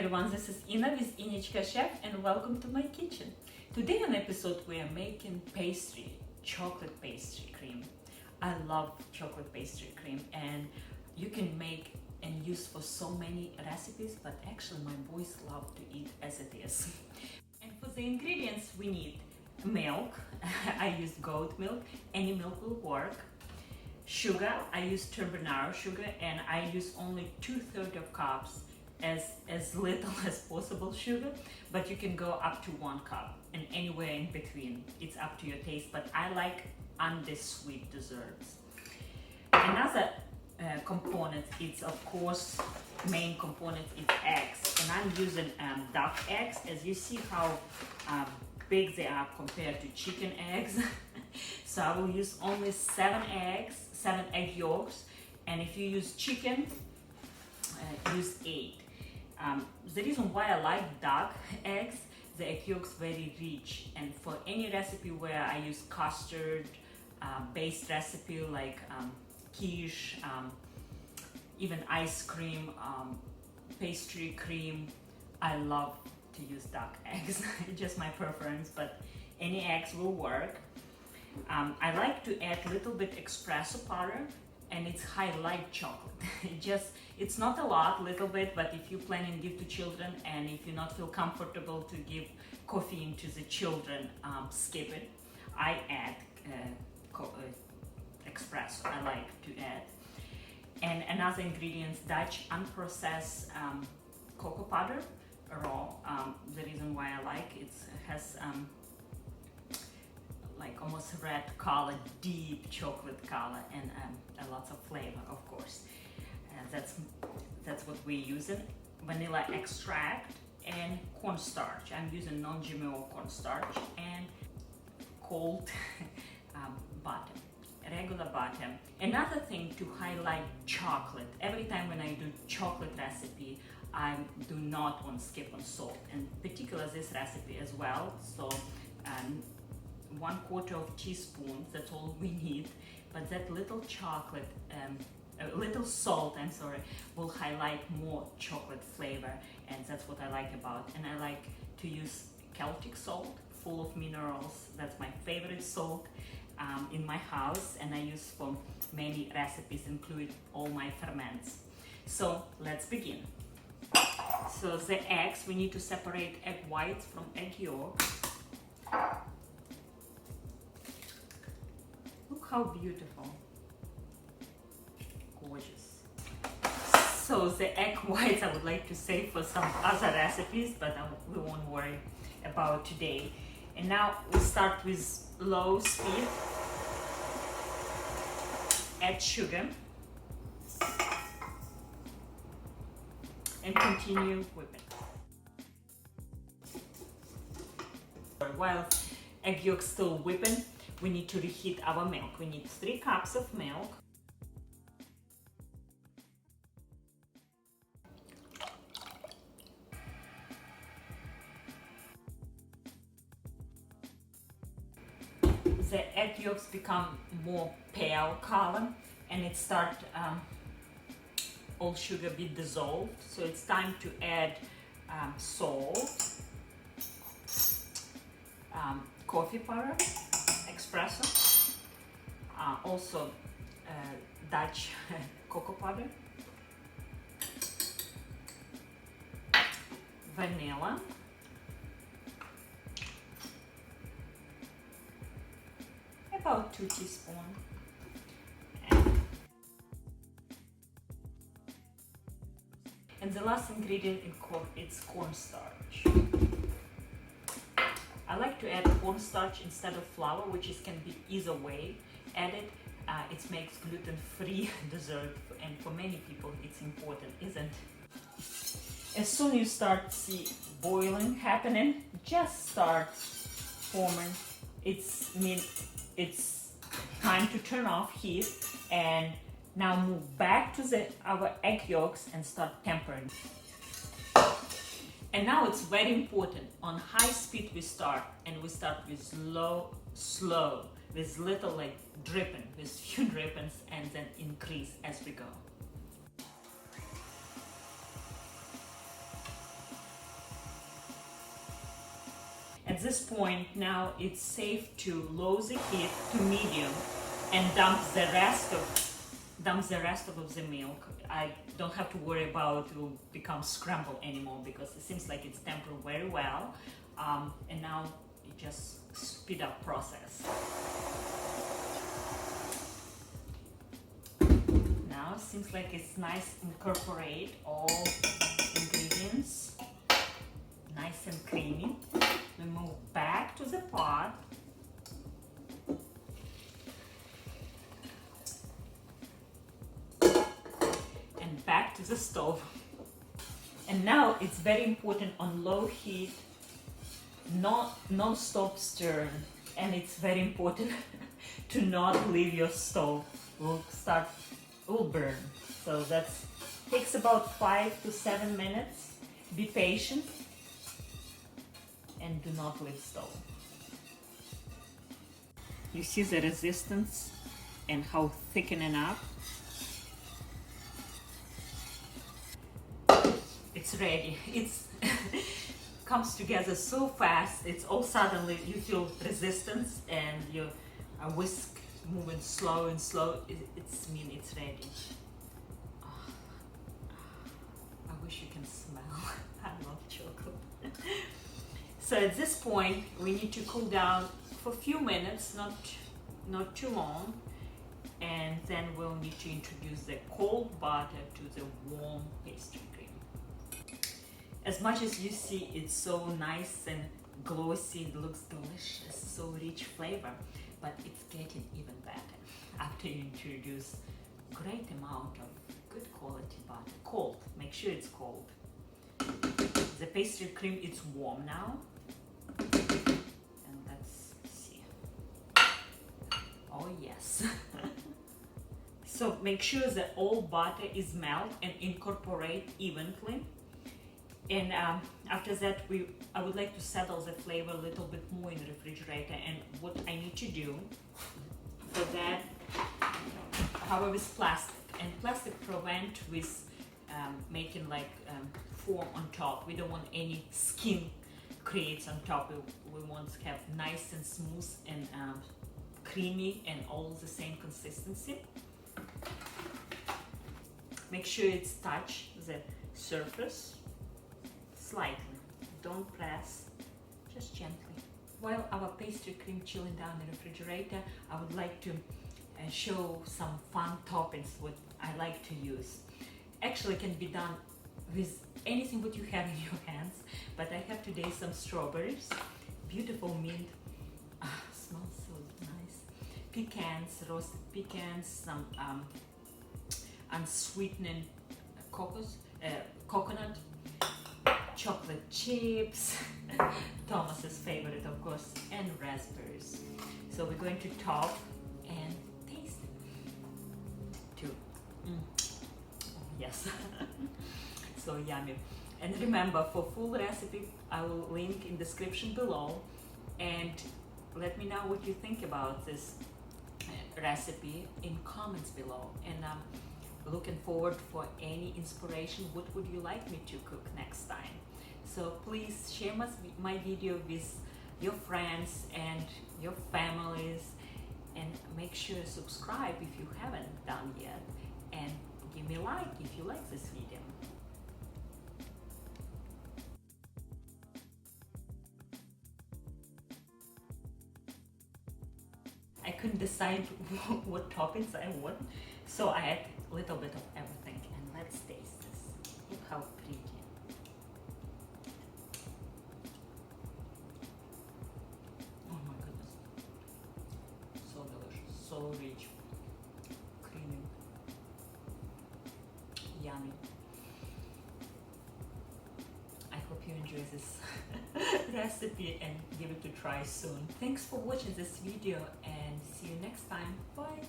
everyone, this is Ina with Innichka Chef and welcome to my kitchen. Today on episode we are making pastry, chocolate pastry cream. I love chocolate pastry cream and you can make and use for so many recipes, but actually my boys love to eat as it is. And for the ingredients we need milk, I used goat milk, any milk will work. Sugar, I use turbinado sugar and I use only 2/3 of cups, as little as possible sugar, but you can go up to 1 cup and anywhere in between. It's up to your taste, but I like undersweet desserts. Another component, it's of course main component is eggs, and I'm using duck eggs. As you see how big they are compared to chicken eggs. So I will use only 7 egg yolks, and if you use chicken, use 8. The reason why I like duck eggs, the egg yolks very rich, and for any recipe where I use custard based recipe like quiche, even ice cream, pastry cream, I love to use duck eggs. Just my preference, but any eggs will work. I like to add a little bit espresso powder, and it's highlight chocolate. It's not a lot, little bit, but if you plan and give to children, and if you not feel comfortable to give coffee into the children, skip it. I add espresso, I like to add. And another ingredient, Dutch unprocessed cocoa powder, raw. The reason why I like it has like almost red color, deep chocolate color, and lots of flavor, of course. That's what we're using. Vanilla extract and cornstarch. I'm using non-GMO cornstarch and cold butter, regular butter. Another thing to highlight chocolate. Every time when I do chocolate recipe, I do not want to skip on salt, and particularly this recipe as well. So 1/4 teaspoon, that's all we need, but that little chocolate, little salt, I'm sorry, will highlight more chocolate flavor, and that's what I like about. And I like to use Celtic salt, full of minerals. That's my favorite salt in my house, and I use for many recipes, include all my ferments. So let's begin. So the eggs, we need to separate egg whites from egg yolks. Look how beautiful, gorgeous. So the egg whites I would like to save for some other recipes, but we won't worry about today. And now we start with low speed. Add sugar and continue whipping. While egg yolks still whipping, we need to reheat our milk. We need 3 cups of milk. The egg yolks become more pale color, and it start all sugar be dissolved. So it's time to add salt, coffee powder, espresso, also Dutch cocoa powder, vanilla, about 2 teaspoons, and the last ingredient is cornstarch. I like to add cornstarch instead of flour, which can be either way added. It makes gluten-free dessert, and for many people it's important, isn't it? As soon as you start see boiling happening, just start forming. It's time to turn off heat, and now move back to our egg yolks and start tempering. And now it's very important, on high speed we start, and we start with slow, with little like dripping, with few drippings, and then increase as we go. At this point now it's safe to lower the heat to medium and dump the rest of the milk. I don't have to worry about it will become scrambled anymore because it seems like it's tempered very well. And now it just speed up process. Now it seems like it's nice, incorporate all ingredients, nice and creamy. We move back to the pot. And back to the stove. And now it's very important on low heat, non-stop stir. And it's very important to not leave your stove. Will burn. So that takes about 5 to 7 minutes. Be patient and do not leave stove. You see the resistance and how thickening up. It's ready. It's comes together so fast. It's all suddenly you feel resistance and your whisk moving slow and slow. It's ready. Oh, I wish you can smell. I love chocolate. So at this point we need to cool down for a few minutes, not too long, and then we'll need to introduce the cold butter to the warm pastry cream. As much as you see it's so nice and glossy, it looks delicious, so rich flavor, but it's getting even better after you introduce great amount of good quality butter. Cold, make sure it's cold. The pastry cream is warm now. And let's see. Oh yes. So make sure that all butter is melted and incorporate evenly. And after that, I would like to settle the flavor a little bit more in the refrigerator. And what I need to do for that, however, is plastic. And plastic prevent with making like form on top. We don't want any skin creates on top. We want to have nice and smooth and creamy and all the same consistency. Make sure it's touch the surface slightly. Don't press, just gently. While our pastry cream chilling down in the refrigerator, I would like to show some fun toppings what I like to use. Actually, it can be done with anything what you have in your hands, but I have today some strawberries, beautiful mint, smells so nice, pecans, roasted pecans, some unsweetened coconut, chocolate chips, Thomas's favorite of course, and raspberries. So we're going to top and taste it too. Yes. So yummy. And remember, for full recipe I will link in description below, and let me know what you think about this recipe in comments below. And I'm looking forward for any inspiration. What would you like me to cook next time? So please share my video with your friends and your families, and make sure to subscribe if you haven't done yet, and give me a like if you like this video. I couldn't decide what toppings I want, so I had a little bit of everything. And let's taste this. Look how pretty. Oh my goodness. So delicious, so rich, creamy, yummy. I hope you enjoy this recipe and give it a try soon. Thanks for watching this video, and see you next time. Bye.